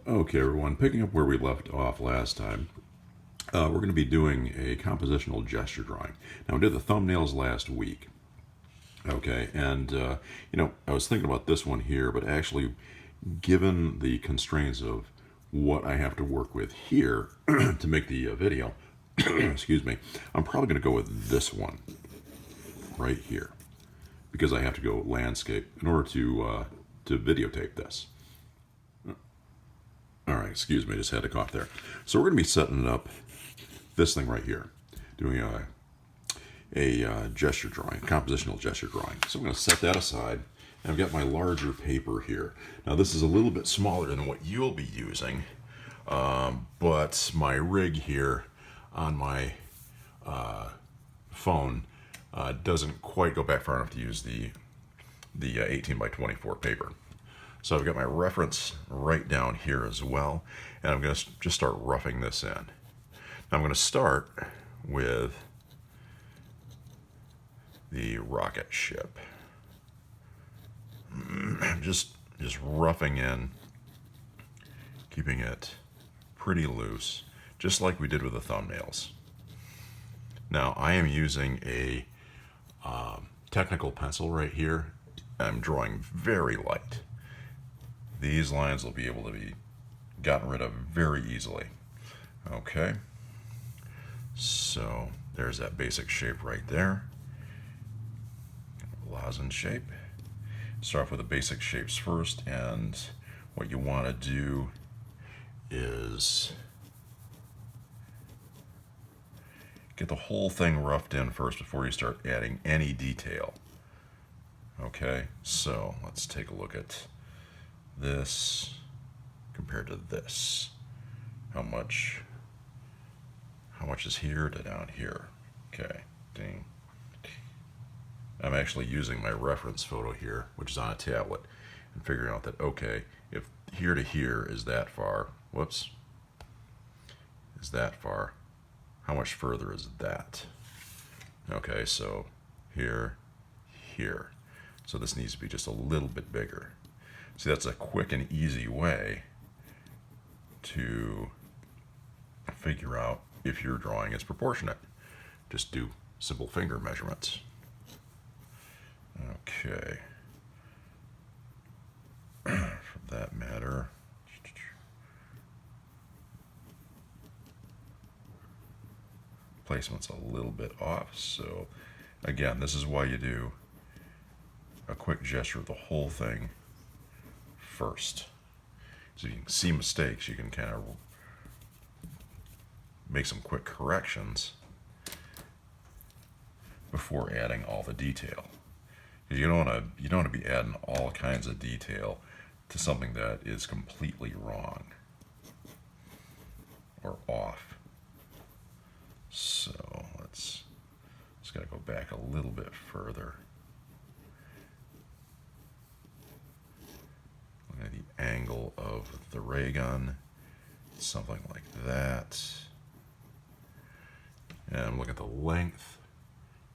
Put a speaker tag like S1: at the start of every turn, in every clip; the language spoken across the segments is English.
S1: Okay, everyone, picking up where we left off last time, we're going to be doing a compositional gesture drawing. Now, we did the thumbnails last week, okay, and I was thinking about this one here, but actually, given the constraints of what I have to work with here to make the video, excuse me, I'm probably going to go with this one right here because I have to go landscape in order to videotape this. All right, excuse me, I just had to cough there. So we're going to be setting up this thing right here, doing a gesture drawing, compositional gesture drawing. So I'm going to set that aside, and I've got my larger paper here. Now this is a little bit smaller than what you'll be using, but my rig here on my phone doesn't quite go back far enough to use the 18 by 24 paper. So I've got my reference right down here as well, and I'm going to just start roughing this in. Now I'm going to start with the rocket ship. Just roughing in, keeping it pretty loose, just like we did with the thumbnails. Now I am using a technical pencil right here. I'm drawing very light. These lines will be able to be gotten rid of very easily. Okay, so there's that basic shape right there. Lozenge shape. Start off with the basic shapes first, and what you want to do is get the whole thing roughed in first before you start adding any detail. Okay, so let's take a look at this compared to this. How much is here to down here? Okay, ding. I'm actually using my reference photo here, which is on a tablet, and figuring out that, okay, if here to here is that far, whoops, is that far, how much further is that? Okay, so here, here. So this needs to be just a little bit bigger. See, that's a quick and easy way to figure out if your drawing is proportionate. Just do simple finger measurements. Okay. For that matter, placement's a little bit off, so again, this is why you do a quick gesture of the whole thing first. So you can see mistakes, you can kind of make some quick corrections before adding all the detail. You don't want to be adding all kinds of detail to something that is completely wrong or off. So let's just gotta go back a little bit further. Look at the angle of the ray gun, something like that. And I'm looking at the length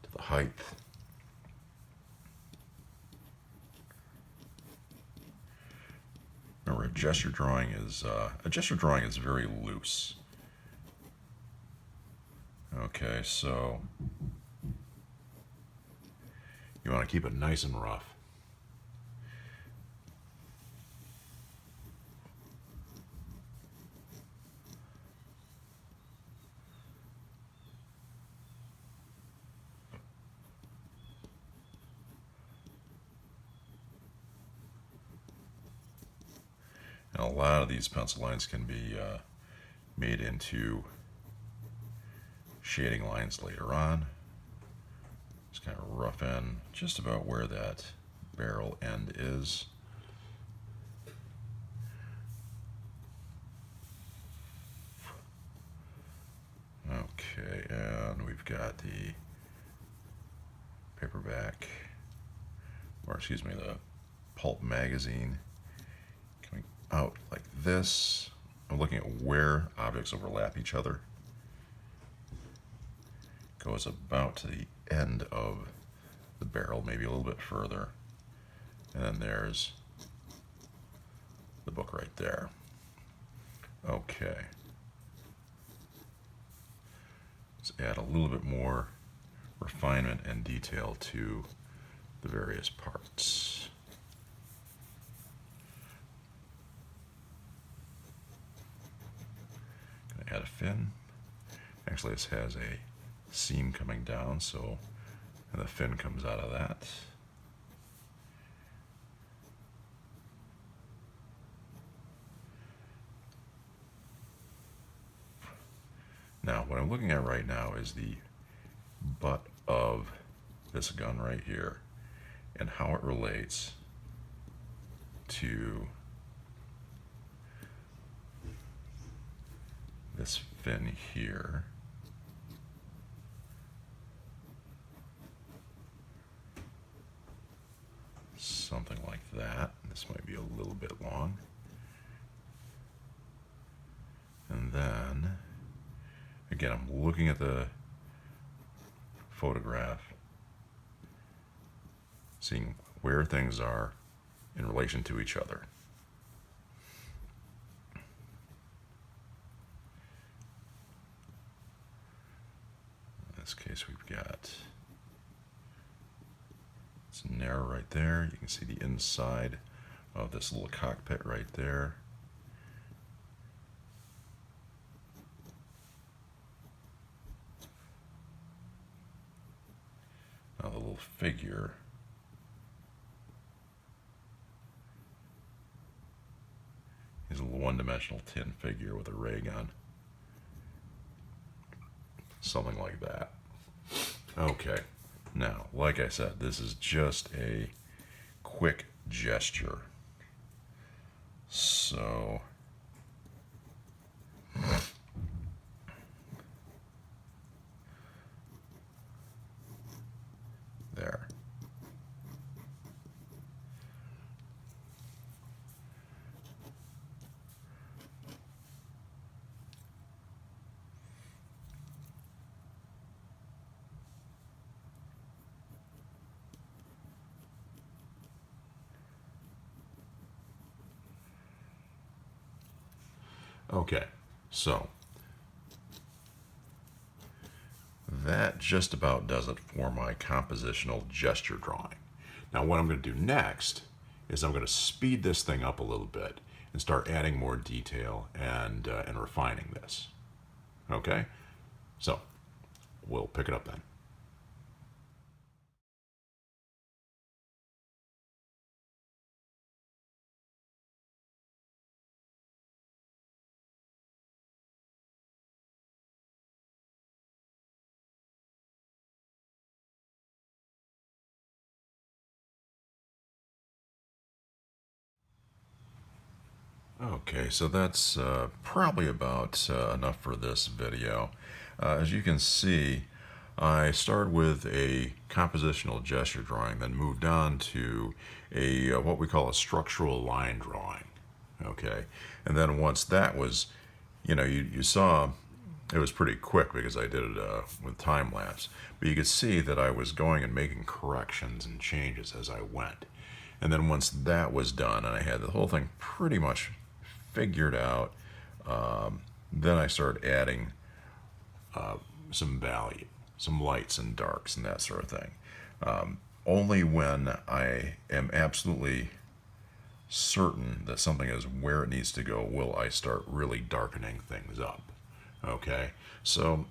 S1: to the height. Remember, a gesture drawing is very loose. Okay, so you want to keep it nice and rough. And a lot of these pencil lines can be made into shading lines later on. Just kind of rough in just about where that barrel end is. Okay, and we've got the paperback, or excuse me, the pulp magazine coming out like this. I'm looking at where objects overlap each other. Goes about to the end of the barrel, maybe a little bit further. And then there's the book right there. Okay. Let's add a little bit more refinement and detail to the various parts. Gonna add a fin. Actually, this has a seam coming down, so and the fin comes out of that. Now, what I'm looking at right now is the butt of this gun right here and how it relates to this fin here. Something like that. This might be a little bit long. And then, again, I'm looking at the photograph, seeing where things are in relation to each other. In this case, we've got, it's narrow right there. You can see the inside of this little cockpit right there. Now the little figure is a little one-dimensional tin figure with a ray gun. Something like that. Okay, now, like I said, this is just a quick gesture. So, there. Okay, so that just about does it for my compositional gesture drawing. Now what I'm going to do next is I'm going to speed this thing up a little bit and start adding more detail and refining this. Okay, so we'll pick it up then. Okay, so that's probably about enough for this video. As you can see, I started with a compositional gesture drawing, then moved on to a what we call a structural line drawing. Okay, and then once that was, you saw it was pretty quick because I did it with time lapse, but you could see that I was going and making corrections and changes as I went. And then once that was done and I had the whole thing pretty much figured out, then I started adding some value, some lights and darks and that sort of thing. Only when I am absolutely certain that something is where it needs to go will I start really darkening things up. Okay, so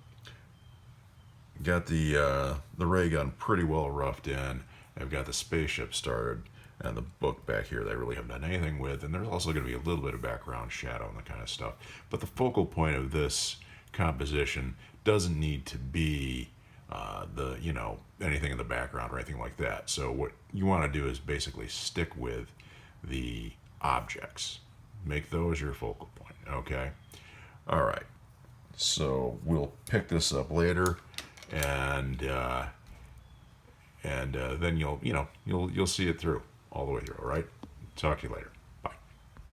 S1: got the ray gun pretty well roughed in. I've got the spaceship started and the book back here that I really haven't done anything with, and there's also going to be a little bit of background shadow and that kind of stuff. But the focal point of this composition doesn't need to be anything in the background or anything like that. So what you want to do is basically stick with the objects. Make those your focal point, okay? All right. So we'll pick this up later, and then you'll see it through all the way through. All right. Talk to you later.